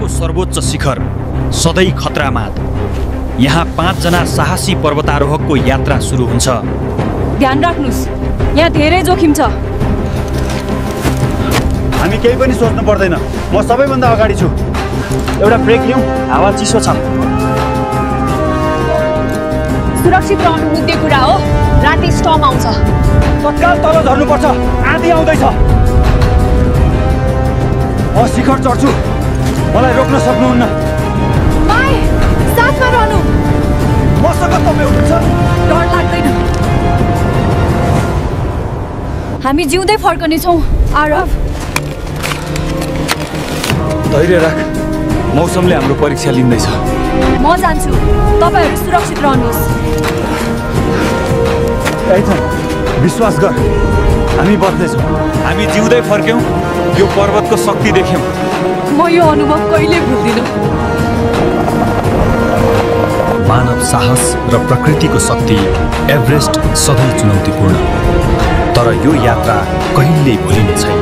हिमालयको सर्वोच्च शिखर सधैँ खतरामा। यहाँ 5 जना साहसी पर्वतारोहकको यात्रा सुरु हुन्छ। ध्यान राख्नुस्, यहाँ धेरै जोखिम छ। हामी केही पनि सोच्नु पर्दैन, म सबैभन्दा अगाडि छु। एउटा ब्रेक लिउँ, हावा चिसो छ। सुरक्षित रहनु मुद्दे कुरा हो। राति स्टर्म आउँछ। तत्काल तल झर्नुपर्छ, आँधी आउँदैछ। म शिखर चढ्छु, मलाई रोक्न सक्नुहुन्न। माई, साथमा रहनु। मसँग तपाईँ हुनुहुन्छ, डर लाग्दैन। हामी जिउँदै फर्कनेछौँ। आरव, धैर्य राख, मौसमले हाम्रो परीक्षा लिँदैछ। म जान्छु, तपाईँहरू सुरक्षित रहनुहोस्। एथन, विश्वास गर, हामी बच्दैछौँ। हामी जिउँदै फर्क्यौँ, यो पर्वतको शक्ति देख्यौँ। म यो अनुभव कहिले भुल्दिनँ। मानव साहस र प्रकृतिको शक्ति एभरेस्ट सधैँ चुनौतीपूर्ण, तर यो यात्रा कहिल्यै भुलिने छैन।